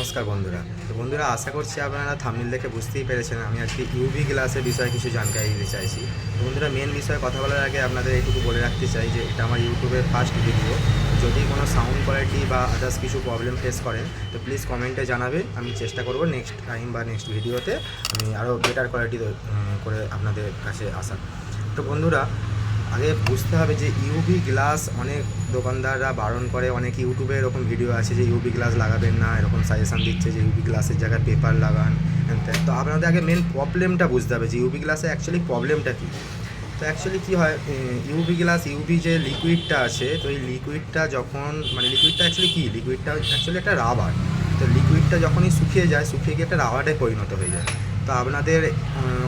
নমস্কার বন্ধুরা। তো বন্ধুরা, আশা করছি আপনারা থাম্বনেল দেখে বুঝতেই পেরেছেন আমি আজকে ইউভি গ্লাসের বিষয়ে কিছু জানকারি দিতে চাইছি। তো বন্ধুরা, মেন বিষয়ে কথা বলার আগে আপনাদের এইটুকু বলে রাখতে চাই যে এটা আমার ইউটিউবের ফার্স্ট ভিডিও। যদি কোনো সাউন্ড কোয়ালিটি বা আদার্স কিছু প্রবলেম ফেস করেন তো প্লিজ কমেন্টে জানাবেন। আমি চেষ্টা করব নেক্সট টাইম বা নেক্সট ভিডিওতে আমি আরও বেটার কোয়ালিটি করে আপনাদের কাছে আসার। তো বন্ধুরা, আগে বুঝতে হবে যে ইউভি গ্লাস অনেক দোকানদাররা বারণ করে, অনেক ইউটিউবে এরকম ভিডিও আছে যে ইউভি গ্লাস লাগাবেন না, এরকম সাজেশান দিচ্ছে যে ইউভি গ্লাসের জায়গায় পেপার লাগান। তো আপনাদের আগে মেন প্রবলেমটা বুঝতে হবে যে ইউভি গ্লাসে অ্যাকচুয়ালি প্রবলেমটা কী। তো অ্যাকচুয়ালি কী হয়, ইউভি গ্লাস ইউভি যে লিকুইডটা আছে, তো এই লিকুইডটা যখন লিকুইডটা অ্যাকচুয়ালি কী, লিকুইডটা অ্যাকচুয়ালি একটা রাবার। তো লিকুইডটা যখনই শুকিয়ে যায়, শুকিয়ে গিয়ে একটা রাবারে পরিণত হয়ে যায়। তো আপনাদের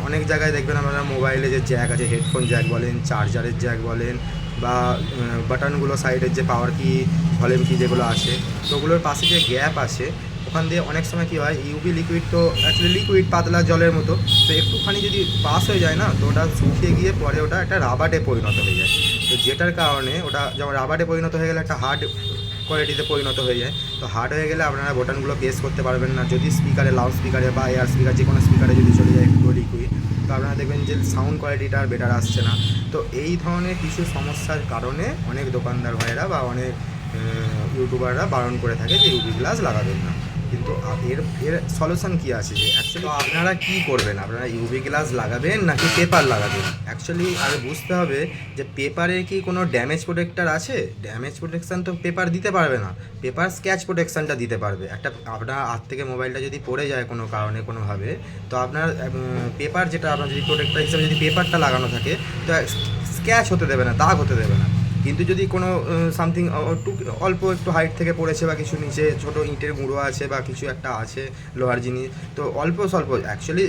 অনেক জায়গায় দেখবেন আপনারা মোবাইলে যে জ্যাক আছে, হেডফোন জ্যাক বলেন, চার্জারের জ্যাক বলেন, বা বাটনগুলো সাইডের যে পাওয়ার কি, ভলিউম কি যেগুলো আছে, তো ওগুলোর পাশে যে গ্যাপ আছে ওখান দিয়ে অনেক সময় কী হয়, ইউভি লিকুইড তো অ্যাকচুয়ালি লিকুইড পাতলা জলের মতো, তো একটুখানি যদি পাস হয়ে যায় না, তো ওটা শুকিয়ে গিয়ে পরে ওটা একটা রাবারে পরিণত হয়ে যায়। তো যেটার কারণে ওটা যেমন রাবারে পরিণত হয়ে গেলে একটা হার্ড কোয়ালিটিতে পরিণত হয়ে যায়। তো হার্ড হয়ে গেলে আপনারা বোটানগুলো প্রেস করতে পারবেন না। যদি স্পিকারে, লাউড স্পিকারে বা এয়ার স্পিকার যে কোনো স্পিকারে যদি চলে যায় একটু লিকুইড, তো আপনারা দেখবেন যে সাউন্ড কোয়ালিটিটা আর বেটার আসছে না। তো এই ধরনের কিছু সমস্যার কারণে অনেক দোকানদার ভাইয়েরা বা অনেক ইউটিউবাররা বারণ করে থাকে যে ইউভি গ্লাস লাগাবেন না। কিন্তু এর এর সলিউশন কী আছে, যে অ্যাকচুয়ালি আপনারা কী করবেন, আপনারা ইউভি গ্লাস লাগাবেন নাকি পেপার লাগাবেন। অ্যাকচুয়ালি আগে বুঝতে হবে যে পেপারে কি কোনো ড্যামেজ প্রোটেক্টার আছে। ড্যামেজ প্রোটেকশান তো পেপার দিতে পারবে না, পেপার স্ক্র্যাচ প্রোটেকশানটা দিতে পারবে। একটা আপনার হাত থেকে মোবাইলটা যদি পড়ে যায় কোনো কারণে কোনোভাবে, তো আপনার পেপার যেটা আপনার যদি প্রোটেক্টার হিসেবে যদি পেপারটা লাগানো থাকে, তো স্ক্র্যাচ হতে দেবে না, দাগ হতে দেবে না। কিন্তু যদি কোনো সামথিং অল্প একটু হাইট থেকে পড়েছে বা কিছু নিচে ছোটো ইঁটের গুঁড়ো আছে বা কিছু একটা আছে লোহার জিনিস, তো অল্প স্বল্প অ্যাকচুয়ালি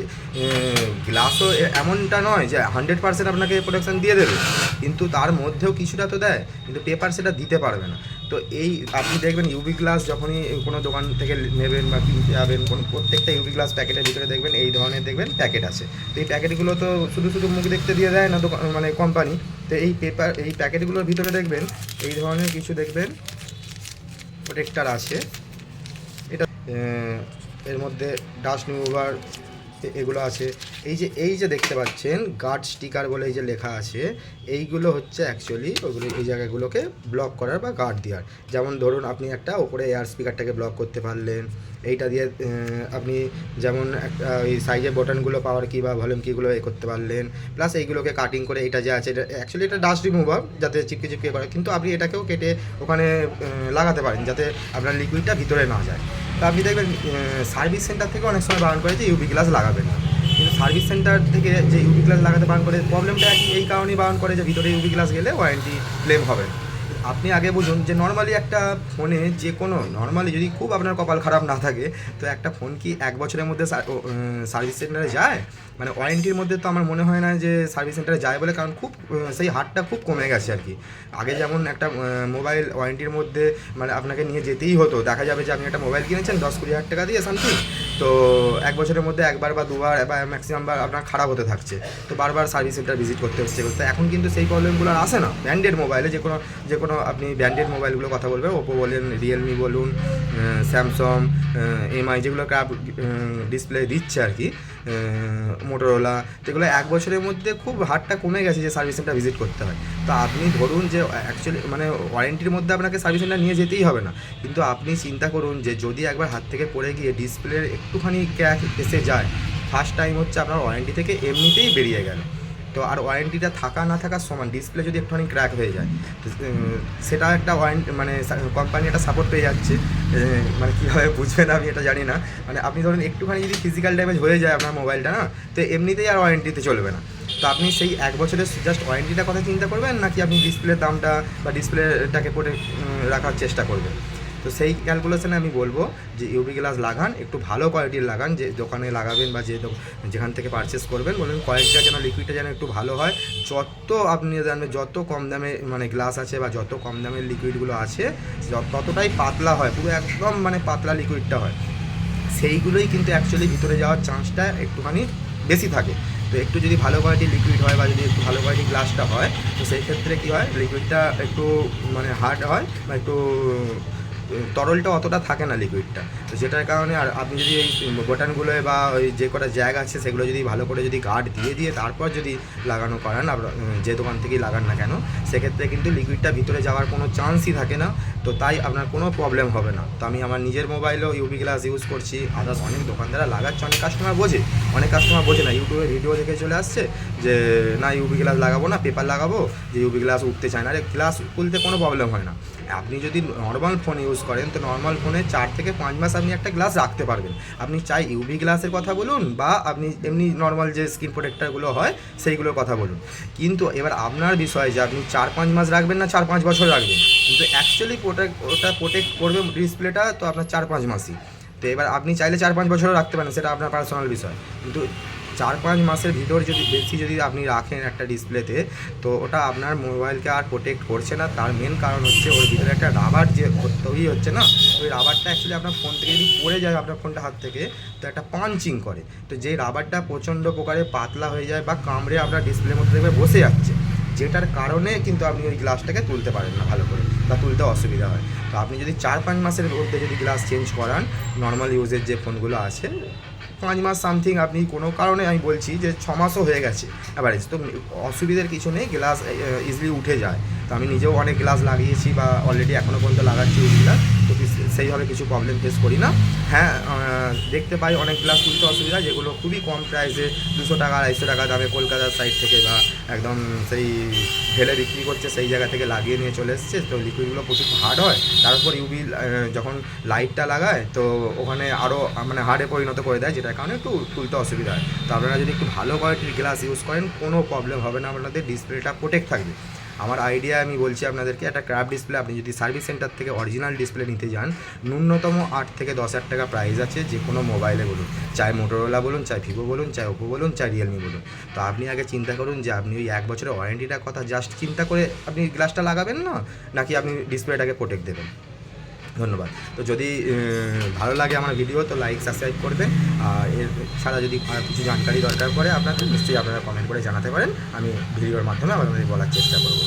গ্লাসও এমনটা নয় যে 100% আপনাকে প্রোটেকশান দিয়ে দেবে, কিন্তু তার মধ্যেও কিছুটা তো দেয়, কিন্তু পেপার সেটা দিতে পারবে না। তো এই আপনি দেখবেন ইউভি গ্লাস যখনই কোনো দোকান থেকে নেবেন বা কিনতে যাবেন, প্রত্যেকটা ইউভি গ্লাস প্যাকেটের ভিতরে দেখবেন এই ধরনের দেখবেন প্যাকেট আছে। তো এই প্যাকেটগুলো তো শুধু শুধু মুখ দেখতে দিয়ে দেয় না দোকান কোম্পানি। তো এই প্যাকেটগুলোর ভিতরে দেখবেন এই ধরনের কিছু দেখবেন প্রোটেক্টার আছে। এটা এর মধ্যে ডাস্ট রিমুভার এগুলো আছে। এই যে দেখতে পাচ্ছেন গার্ড স্টিকার বলে এই যে লেখা আছে, এইগুলো হচ্ছে অ্যাকচুয়ালি ওইগুলো এই জায়গাগুলোকে ব্লক করার বা গার্ড দেওয়ার। যেমন ধরুন আপনি একটা ওপরে এয়ার স্পিকারটাকে ব্লক করতে পারলেন, এইটা দিয়ে আপনি যেমন একটা ওই সাইজের বটনগুলো পাওয়ার কি বা ভলিউম কিগুলো করতে পারলেন, প্লাস এইগুলোকে কাটিং করে এটা যে আছে এটা অ্যাকচুয়ালি এটা ডাস্ট রিমুভার যাতে চিপকে চিপকে করে, কিন্তু আপনি এটাকেও কেটে ওখানে লাগাতে পারেন যাতে আপনার লিকুইডটা ভিতরে না যায়। তো আপনি দেখবেন সার্ভিস সেন্টার থেকে অনেক সময় বারণ করে যে ইউভি গ্লাস লাগাবেন না, কিন্তু সার্ভিস সেন্টার থেকে যে ইউভি গ্লাস লাগাতে বারণ করে প্রবলেমটা এই কারণেই বারণ করে যে ভিতরে ইউভি গ্লাস গেলে ওয়ারেন্টি ক্লেম হবে না। আপনি আগে বুঝুন যে নর্মালি একটা ফোনে যে কোনো নর্মালি যদি খুব আপনার কপাল খারাপ না থাকে, তো একটা ফোন কি 1 বছরের মধ্যে সার্ভিস সেন্টারে যায়? ওয়ারেন্টির মধ্যে তো আমার মনে হয় না যে সার্ভিস সেন্টারে যায় বলে, কারণ খুব সেই হারটা খুব কমে গেছে আর কি। আগে যেমন একটা মোবাইল ওয়ারেন্টির মধ্যে আপনাকে নিয়ে যেতেই হতো, দেখা যাবে যে আপনি একটা মোবাইল কিনেছেন 10-20 হাজার টাকা দিয়ে সামথিং, তো 1 বছরের মধ্যে একবার বা দুবার বা ম্যাক্সিমাম বার আপনার খারাপ হতে থাকছে, তো বারবার সার্ভিস সেন্টার ভিজিট করতে হচ্ছে। তো এখন কিন্তু সেই প্রবলেমগুলো আর আসে না ব্র্যান্ডেড মোবাইলে। যে কোনো আপনি ব্র্যান্ডেড মোবাইলগুলো কথা বলবেন, ওপো বলেন, রিয়েলমি বলুন, স্যামসং, এমআই যেগুলো ক্র্যাপ ডিসপ্লে দিচ্ছে আর কি, মোটোরোলা, যেগুলো 1 বছরের মধ্যে খুব হারটা কমে গেছে যে সার্ভিস সেন্টার ভিজিট করতে হয়। তো আপনি ধরুন যে অ্যাকচুয়ালি ওয়ারেন্টির মধ্যে আপনাকে সার্ভিস সেন্টার নিয়ে যেতেই হবে না, কিন্তু আপনি চিন্তা করুন যে যদি একবার হাত থেকে পড়ে গিয়ে ডিসপ্লের একটুখানি ক্র্যাক এসে যায়, ফার্স্ট টাইম হচ্ছে আপনার ওয়ারেন্টি থেকে এমনিতেই বেরিয়ে গেল। তো আর ওয়ারেন্টিটা থাকা না থাকার সমান, ডিসপ্লে যদি একটুখানি ক্র্যাক হয়ে যায় সেটা একটা ওয়ারেন্টি কোম্পানি একটা সাপোর্ট পেয়ে যাচ্ছে। কীভাবে বুঝবেন আমি এটা জানি না। আপনি ধরুন একটুখানি যদি ফিজিক্যাল ড্যামেজ হয়ে যায় আপনার মোবাইলটা না, তো এমনিতেই আর ওয়ারেন্টিতে চলবে না। তো আপনি সেই 1 বছরের জাস্ট ওয়ারেন্টিটার কথা চিন্তা করবেন, নাকি আপনি ডিসপ্লের দামটা বা ডিসপ্লেটাকে করে রাখার চেষ্টা করবেন। তো সেই ক্যালকুলেশনে আমি বলবো যে ইউভি গ্লাস লাগান, একটু ভালো কোয়ালিটির লাগান। যে দোকানে লাগাবেন বা যেখান থেকে পারচেস করবেন, বলুন কোয়ালিটিটা যেন, লিকুইডটা যেন একটু ভালো হয়। যত আপনি জানবেন যত কম দামে গ্লাস আছে বা যত কম দামের লিকুইডগুলো আছে ততটাই পাতলা হয়, পুরো একদম পাতলা লিকুইডটা হয়, সেইগুলোই কিন্তু অ্যাকচুয়ালি ভিতরে যাওয়ার চান্সটা একটুখানি বেশি থাকে। তো একটু যদি ভালো কোয়ালিটির লিকুইড হয় বা যদি একটু ভালো কোয়ালিটির গ্লাসটা হয়, তো সেই ক্ষেত্রে কী হয়, লিকুইডটা একটু হার্ড হয় বা একটু তরলটা অতটা থাকে না লিকুইডটা, তো যেটার কারণে আর আপনি যদি এই বোটানগুলোয় বা ওই যে কটা জায়গা আছে সেগুলো যদি ভালো করে যদি গার্ড দিয়ে তারপর যদি লাগানো করান যে দোকান থেকেই লাগান না কেন, সেক্ষেত্রে কিন্তু লিকুইডটা ভিতরে যাওয়ার কোনো চান্সই থাকে না, তো তাই আপনার কোনো প্রবলেম হবে না। তো আমি আমার নিজের মোবাইলেও ইউভি গ্লাস ইউজ করছি, আদার্স অনেক দোকানদাররা লাগাচ্ছে, অনেক কাস্টমার বোঝে না, ইউটিউবে ভিডিও দেখে চলে আসছে যে না ইউভি গ্লাস লাগাবো না, পেপার লাগাবো, যে ইউভি গ্লাস উঠতে চায় না। আরে গ্লাস খুলতে কোনো প্রবলেম হয় না। আপনি যদি নর্মাল ফোন ইউজ করেন তো নর্মাল ফোনে 4 থেকে 5 মাস আপনি একটা গ্লাস রাখতে পারবেন। আপনি চাই ইউভি গ্লাসের কথা বলুন বা আপনি এমনি নর্মাল যে স্ক্রিন প্রোটেক্টারগুলো হয় সেইগুলোর কথা বলুন, কিন্তু এবার আপনার বিষয় যে আপনি 4-5 মাস রাখবেন না 4-5 বছর রাখবেন, কিন্তু অ্যাকচুয়ালি ওটা প্রোটেক্ট করবে ডিসপ্লেটা তো আপনার 4-5 মাসই। তো এবার আপনি চাইলে 4-5 বছরও রাখতে পারেন, সেটা আপনার পার্সোনাল বিষয়, কিন্তু 4-5 মাসের ভিতর যদি বেশি যদি আপনি রাখেন একটা ডিসপ্লেতে, তো ওটা আপনার মোবাইলকে আর প্রোটেক্ট করছে না। তার মেন কারণ হচ্ছে ওর ভিতরে একটা রাবার যে তৈরি হচ্ছে না, ওই রাবারটা অ্যাকচুয়ালি আপনার ফোন থেকে যদি পড়ে যায় আপনার ফোনটা হাত থেকে, তো একটা পাঞ্চিং করে, তো যেই রাবারটা প্রচণ্ড প্রকারে পাতলা হয়ে যায় বা কামড়ে আপনার ডিসপ্লের মধ্যে দেখবে বসে যাচ্ছে, যেটার কারণে কিন্তু আপনি ওই গ্লাসটাকে তুলতে পারেন না ভালো করে বা তুলতে অসুবিধা হয়। তো আপনি যদি 4-5 মাসের মধ্যে যদি গ্লাস চেঞ্জ করান, নর্মাল ইউজের যে ফোনগুলো আছে 5 মাস সামথিং, আপনি কোনো কারণে আমি বলছি যে 6 মাসও হয়ে গেছে অ্যাভারেজ, তো অসুবিধার কিছু নেই, গ্লাস ইজিলি উঠে যায়। তো আমি নিজেও অনেক গ্লাস লাগিয়েছি বা অলরেডি এখনও পর্যন্ত লাগাচ্ছি ওই গ্লাস, তো সেইভাবে কিছু প্রবলেম ফেস করি না। হ্যাঁ, দেখতে পাই অনেক গ্লাস তুলতে অসুবিধা, যেগুলো খুবই কম প্রাইসে 200 টাকা 250 টাকা দামে কলকাতার সাইড থেকে বা একদম সেই ঢেলে বিক্রি করছে সেই জায়গা থেকে লাগিয়ে নিয়ে চলে এসছে, তো লিকুইডগুলো প্রচুর হার্ড হয়, তার উপর ইউভি যখন লাইটটা লাগায় তো ওখানে আরও মানে হার্ডে পরিণত করে দেয়, যেটার কারণে একটু তুলতে অসুবিধা হয়। তো আপনারা যদি একটু ভালো কোয়ালিটির গ্লাস ইউজ করেন কোনো প্রবলেম হবে না, আপনাদের ডিসপ্লেটা প্রোটেক্ট থাকবে। আমার আইডিয়া আমি বলছি আপনাদেরকে, একটা ক্র্যাফট ডিসপ্লে আপনি যদি সার্ভিস সেন্টার থেকে অরিজিনাল ডিসপ্লে নিতে যান, ন্যূনতম 8 থেকে 10 হাজার টাকা প্রাইস আছে, যে কোনো মোবাইলে বলুন, চাই মোটোরোলা বলুন, চাই ভিভো বলুন, চাই ওপো বলুন, চাই রিয়েলমি বলুন। তো আপনি আগে চিন্তা করুন যে আপনি ওই 1 বছরের ওয়ারেন্টিটার কথা জাস্ট চিন্তা করে আপনি গ্লাসটা লাগাবেন না, নাকি আপনি ডিসপ্লেটাকে প্রোটেক্ট দেবেন। ধন্যবাদ। তো যদি ভালো লাগে আমার ভিডিও তো লাইক সাবস্ক্রাইব করবেন, আর এর ছাড়া যদি কিছু জানকারি দরকার পড়ে আপনাদের, নিশ্চয়ই আপনারা কমেন্ট করে জানাতে পারেন, আমি ভিডিওর মাধ্যমে আপনাদের বলার চেষ্টা করব।